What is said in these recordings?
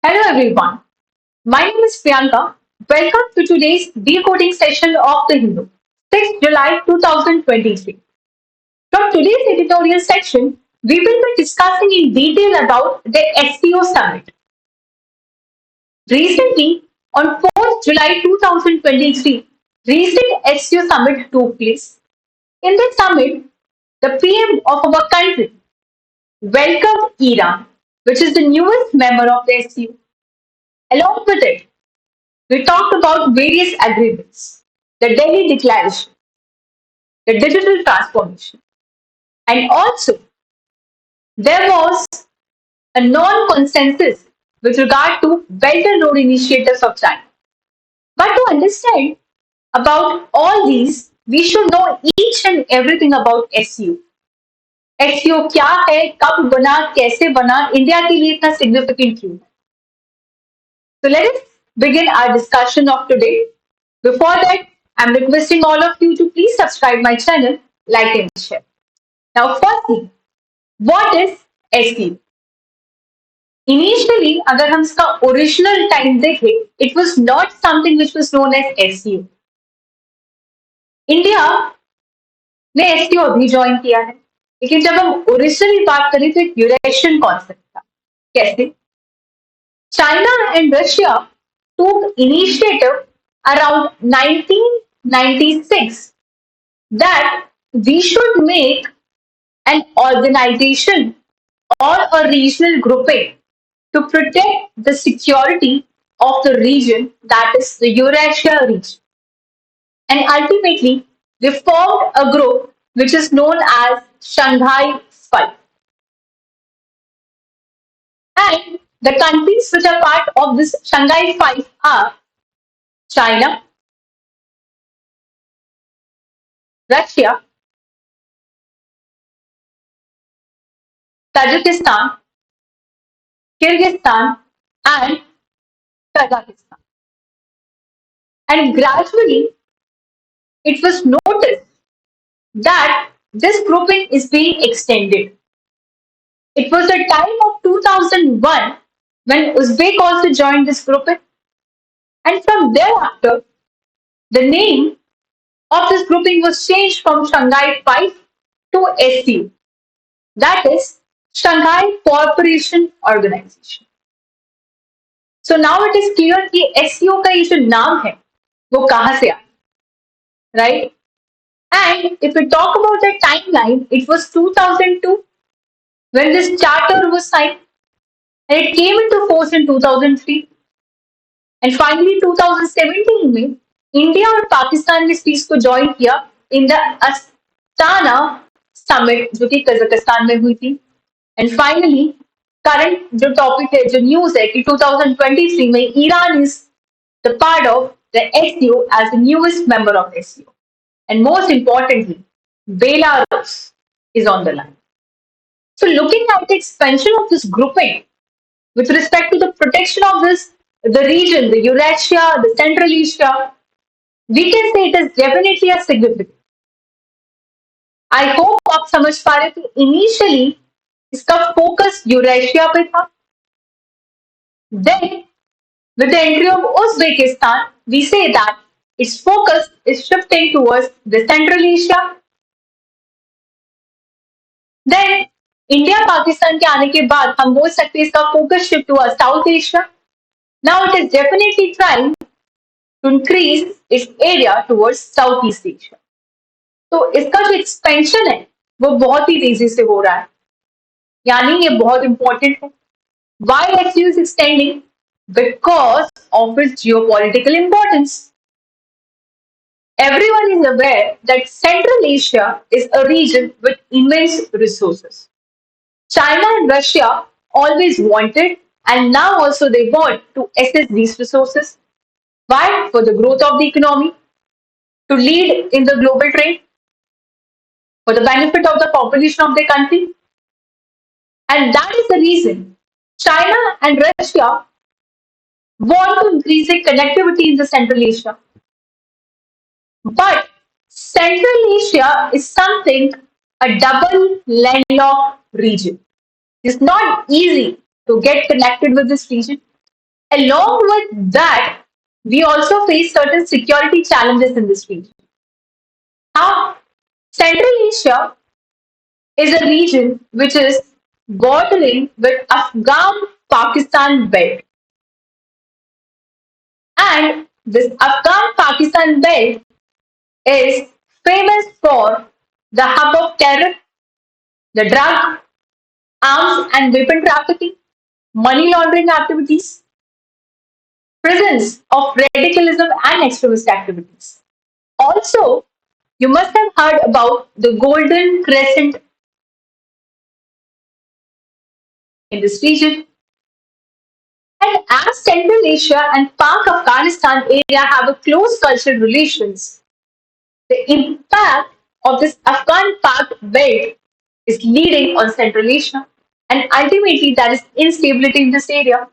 Hello everyone, my name is Priyanka. Welcome to today's decoding session of the Hindu, 6th July 2023. From today's editorial section, we will be discussing in detail about the SEO Summit. Recently, on 4th July 2023, recent SEO Summit took place. In this summit, the PM of our country welcomed Iran, which is the newest member of the SEO. Along with it, we talked about various agreements, the Delhi Declaration, the digital transformation, and also there was a non-consensus with regard to Belt and Road initiatives of China. But to understand about all these, we should know each and everything about SEO. SEO क्या है, कब बना, कैसे बना, India के लिए इतना significant क्यों? So let us begin our discussion of today. Before that, I'm requesting all of you to please subscribe my channel, like and share. Now, firstly, what is SEO? Initially, अगर हम इसका original time देखें, it was not something which was known as SEO. India ने SEO अभी join किया है, लेकिन जब हम ओरिजिनली बात करें तो एक यूरेशियन कॉन्सेप्ट था. कैसे? China and Russia took initiative around 1996 that we should make an organization or a regional grouping to protect the security of the region, that is the Eurasia region. And ultimately, they formed a group which is known as Shanghai Five. And the countries which are part of this Shanghai Five are China, Russia, Tajikistan, Kyrgyzstan, and Kazakhstan. And gradually, it was noticed that this grouping is being extended. It was the time of 2001 when Uzbek also joined this grouping, and from thereafter, the name of this grouping was changed from Shanghai 5 to SCO, that is Shanghai Cooperation Organization. So now it is clear कि SCO का ये जो नाम है वो कहाँ से आया, right? And if we talk about the timeline, it was 2002 when this charter was signed, and it came into force in 2003. And finally 2017 में इंडिया और पाकिस्तान ने इस चीज को ज्वाइन किया इन द अस्ताना समिट जो कि कजाकिस्तान में हुई थी. एंड फाइनली करंट जो टॉपिक है, जो न्यूज है कि 2023 में Iran is the part of the SCO as the newest member of SCO. And most importantly Belarus is on the line. So looking at the expansion of this grouping with respect to the protection of the region, the Eurasia, the Central Asia, we can say it is definitely a significant. I hope आप समझ पा रहे कि initially इसका focus Eurasia पे था. Then with the entry of Uzbekistan, we say that its focus is shifting towards the Central Asia. Then India Pakistan के आने के बाद हम बोल सकते हैं इसका फोकस शिफ्ट हुआ South Asia. Now it is definitely trying to increase its area towards South East Asia. तो इसका जो एक्सपेंशन है वो बहुत ही तेजी से हो रहा है, यानी ये बहुत इंपॉर्टेंट है. Why SU is extending? Because of its geopolitical importance. Everyone is aware that Central Asia is a region with immense resources. China and Russia always wanted, and now also they want to assess these resources. Why? For the growth of the economy, to lead in the global trade, for the benefit of the population of their country. And that is the reason China and Russia want to increase their connectivity in the Central Asia. But Central Asia is something, a double landlocked region. It's not easy to get connected with this region. Along with that, we also face certain security challenges in this region. Now, Central Asia is a region which is bordering with Afghan-Pakistan belt. And this Afghan-Pakistan belt is famous for the hub of terror, the drug, arms and weapon trafficking, money laundering activities, presence of radicalism and extremist activities. Also, you must have heard about the Golden Crescent in this region. And as Central Asia and Pak Afghanistan area have a close cultural relations, the impact of this Afghan Pak belt is leading on Central Asia, and ultimately that is instability in this area.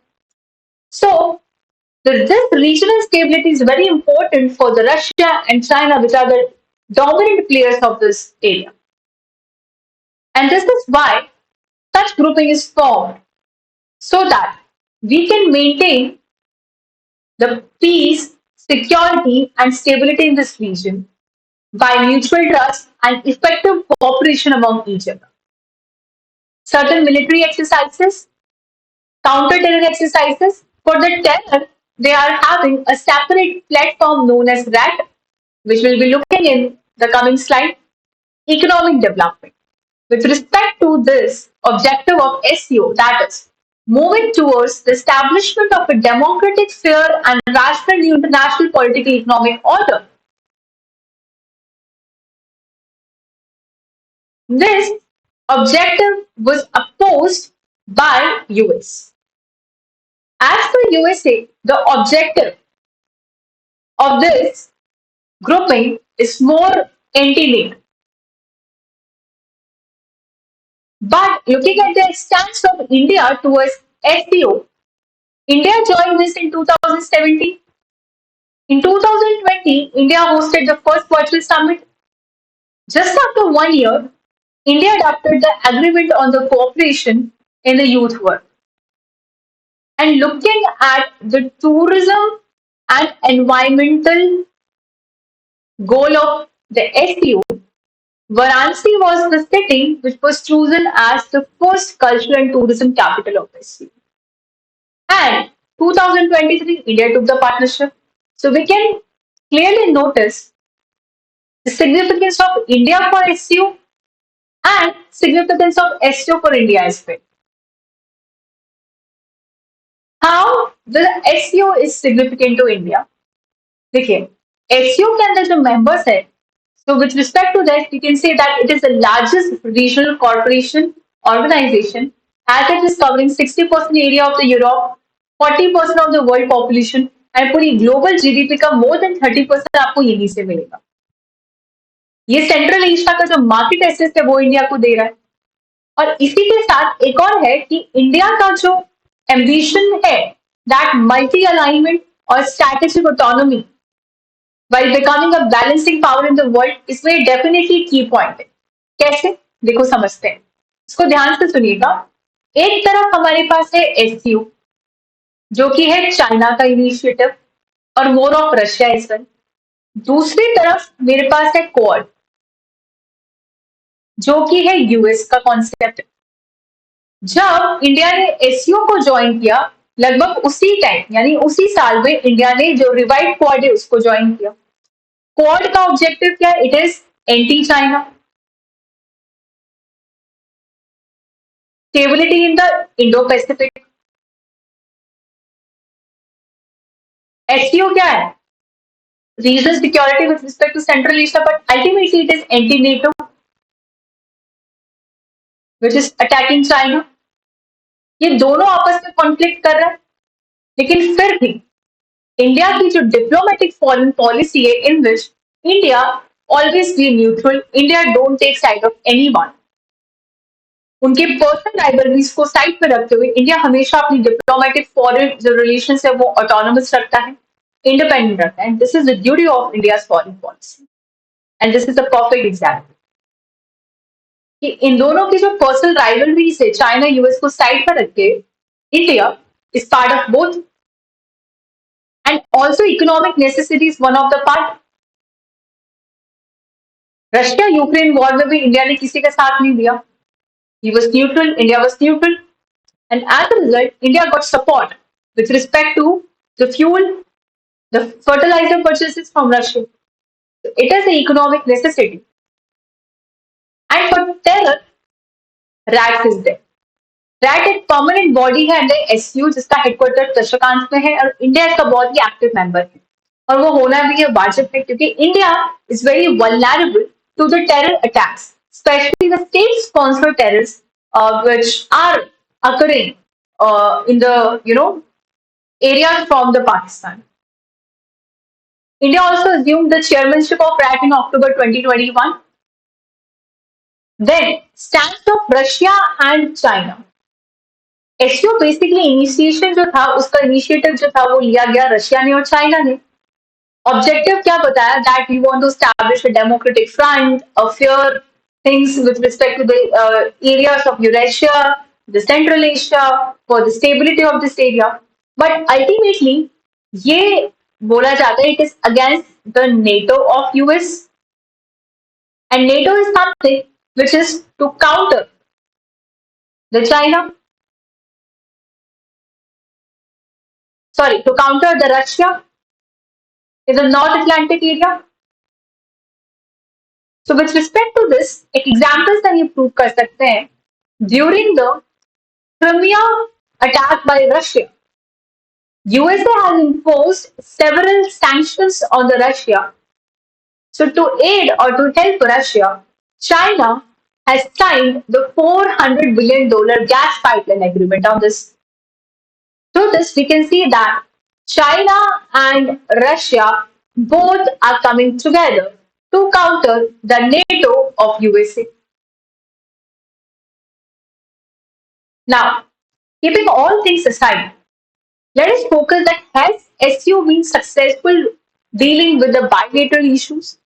So this regional stability is very important for the Russia and China, which are the dominant players of this area. And this is why such grouping is formed so that we can maintain the peace, security, and stability in this region by mutual trust and effective cooperation among each other. Certain military exercises, counter-terror exercises, for the terror, they are having a separate platform known as RAT, which we'll be looking in the coming slide. Economic development. With respect to this objective of SEO, that is, moving towards the establishment of a democratic, fair, and rational international political economic order. This objective was opposed by US. As per USA, the objective of this grouping is more intimate. But looking at the stance of India towards SEO, India joined this in 2017. In 2020, India hosted the first virtual summit. Just after 1 year, India adopted the agreement on the cooperation in the youth work. And looking at the tourism and environmental goal of the SEO, Varanasi was the city which was chosen as the first cultural and tourism capital of SEO. And 2023, India took the partnership. So we can clearly notice the significance of India for SEO and significance of SEO for India as well. How the SEO is significant to India? देखिए, SEO के अंदर जो members है, so with respect to that, we can say that it is the largest regional corporation organization as it is covering 60% area of the Europe, 40% of the world population and पूरी global GDP का more than 30% आपको यहीं से मिलेगा. ये central Asia का जो market access है वो इंडिया को दे रहा है. और इसी के साथ एक और है कि इंडिया का जो एम्बिशन है दैट मल्टी अलाइनमेंट और strategic autonomy while becoming a balancing power in the world इसमें डेफिनेटली की पॉइंट है. कैसे? देखो समझते हैं. इसको ध्यान से सुनिएगा. एक तरफ हमारे पास है एससीओ जो कि है चाइना का इनिशिएटिव और more of Russia is well. दूसरी तरफ मेरे पास है क्वाड जो कि है यूएस का कॉन्सेप्ट. जब इंडिया ने एससीओ को ज्वाइन किया लगभग उसी टाइम यानी उसी साल में इंडिया ने जो रिवाइव क्वाड है उसको ज्वाइन किया. क्वाड का ऑब्जेक्टिव क्या है? It is anti China, stability in the Indo Pacific. SCO क्या है? Regional security with respect to Central Asia, but ultimately it is anti NATO which is attacking China. ये दोनों आपस में कॉन्फ्लिक्ट कर रहा है, लेकिन फिर भी इंडिया की जो डिप्लोमेटिक फॉरेन पॉलिसी है in which India always be neutral, India don't take side of anyone. उनके पर्सनल राइवलरीज को साइड पर रखते हुए इंडिया हमेशा अपनी डिप्लोमेटिक फॉरेन जो रिलेशन है वो ऑटोनोमस रखता है, इंडिपेंडेंट रखता है. This is the duty of India foreign policy and this is a perfect example कि इन दोनों की जो पर्सनल राइवलरीज है चाइना यूएस को साइड पर रख के India is part of both And also economic necessity is one of the part. Russia Ukraine war में भी इंडिया ने किसी का साथ नहीं दिया. He was neutral, India was neutral, and as a result, India got support with respect to the fuel, the fertilizer purchases from Russia. So it is an economic necessity. And for terror, RATS is there. Rat एक permanent body है under SU जिसका headquarter तशकांत में है और India इसका बहुत ही active member है और वो होना भी है वाजिब है क्योंकि India is very vulnerable to the terror attacks specially the state sponsored terrors which are occurring in the areas from the Pakistan. India also assumed the chairmanship of RAT in October 2021. Then stance of Russia and China. SCO basically initiation जो था उसका initiative जो था वो लिया गया Russia ने और चाइना ने. ऑब्जेक्टिव क्या बताया that we want to establish a democratic front a fair things with respect to the areas of Eurasia the Central Asia for the stability of this area. But ultimately ये बोला जाता है it is against the NATO of US and NATO is something which is to counter the China. Sorry, to counter the Russia in the North Atlantic area. So with respect to this, एक examples हम ये prove कर सकते हैं. During the Crimea attack by Russia, USA has imposed several sanctions on the Russia. So to aid or to help Russia, China has signed the $400 billion gas pipeline agreement on this. Through this, we can see that China and Russia both are coming together to counter the NATO of USA. Now, keeping all things aside, let us focus that has SU been successful dealing with the bilateral issues?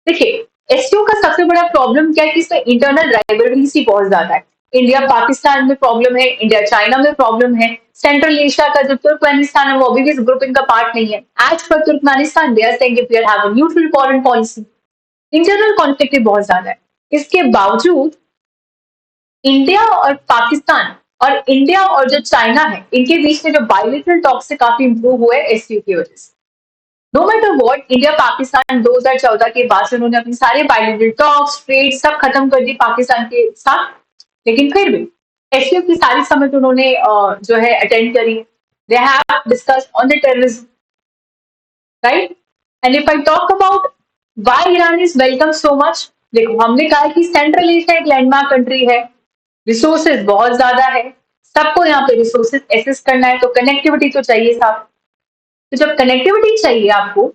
देखिए, SU का सबसे बड़ा problem क्या है कि इसमें internal rivalries ही बहुत ज्यादा है. इंडिया पाकिस्तान में प्रॉब्लम है, इंडिया चाइना में प्रॉब्लम है, सेंट्रल एशिया का जो तुर्कमेनिस्तान है वो अभी भी इस ग्रुपिंग का पार्ट नहीं है. एज पर Turkmenistan they are saying we have a neutral foreign policy. Internal conflict बहुत ज्यादा है. इसके बावजूद इंडिया और पाकिस्तान और इंडिया और जो चाइना है इनके बीच में जो बायलेटरल टॉक से काफी इंप्रूव हुआ है एसयू की वजह से. No matter what, India Pakistan 2014 के बाद से उन्होंने अपने सारे बायलेटरल टॉक्स ट्रेड सब खत्म कर दी पाकिस्तान के साथ, लेकिन फिर भी एसयू की सारी समिट उन्होंने जो है अटेंड करी. They have discussed on the terrorism, right. And if I talk about why Iran is welcome so much, देखो हमने कहा कि सेंट्रल एशिया एक लैंडमार्क कंट्री है, रिसोर्सेज बहुत ज्यादा है, सबको यहाँ पे रिसोर्सेज एक्सेस करना है तो कनेक्टिविटी तो चाहिए साहब. तो जब कनेक्टिविटी चाहिए आपको,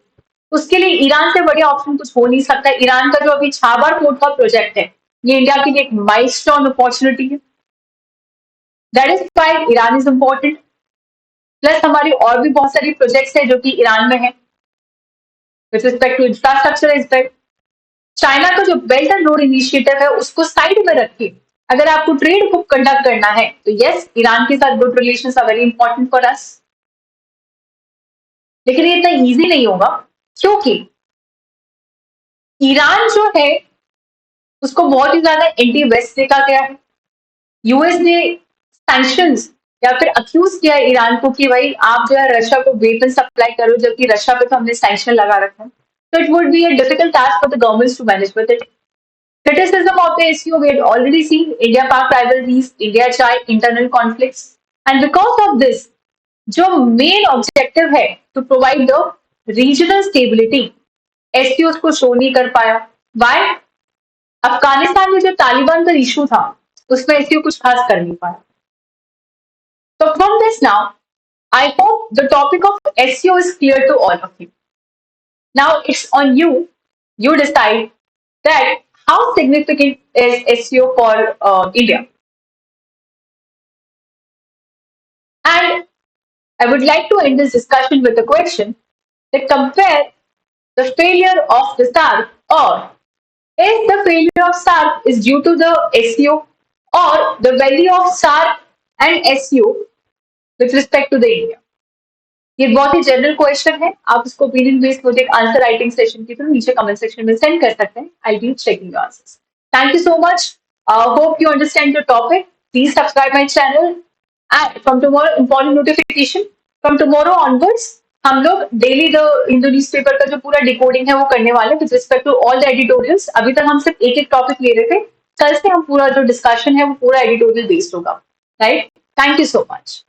उसके लिए ईरान से बढ़िया ऑप्शन कुछ हो नहीं सकता. ईरान का जो अभी छाबर पोर्ट का प्रोजेक्ट है ये इंडिया के लिए एक माइलस्टोन अपॉर्चुनिटी है. That is why Iran is important. Plus हमारी और भी बहुत सारी प्रोजेक्ट्स है जो कि ईरान में है with respect to infrastructure is belt. China का जो बेल्ट एंड रोड इनिशिएटिव है उसको साइड में रखिए. अगर आपको ट्रेड को कंडक्ट करना है तो यस ईरान के साथ good relations are very important for us. लेकिन ये इतना इजी नहीं होगा क्योंकि ईरान जो है उसको बहुत ही ज्यादा एंटी वेस्ट देखा गया है. यूएस ने सैंक्शंस या फिर अक्यूज किया है ईरान को कि भाई आप जो है रशिया को वेपन सप्लाई करो, जबकि रशिया पे तो हमने सैंक्शन लगा रखा है. So it would be a difficult task for the governments to manage with it. Criticism of the SCO, we had already seen India-Pak rivalries, India-China internal conflicts, and because of this, जो main objective है to provide the regional stability, SCO उसको show नहीं कर पाया. Why? Afghanistan में जो तालिबान का issue था उसमें SCO कुछ खास कर नहीं पाया. So from this now, I hope the topic of SCO is clear to all of you. Now it's on you. You decide that how significant is SEO for India. And I would like to end this discussion with a question that compare the failure of the SARC, or is the failure of SARC is due to the SEO or the value of SARC and SEO with respect to the India. ये बहुत ही general question है, आप इसको opinion based मुझे answer writing session के through नीचे comment section में send कर सकते हैं. I be checking your answers. Thank you so much. Hope you understand the topic. Please subscribe my channel. And from tomorrow, important notification. From tomorrow onwards, हम लोग daily the Hindu newspaper का जो पूरा decoding है वो करने वाले with respect to all the editorials. अभी तक हम सिर्फ एक एक टॉपिक ले रहे थे. कल से हम पूरा जो डिस्कशन है वो पूरा एडिटोरियल बेस्ड होगा. Right? Thank you so much.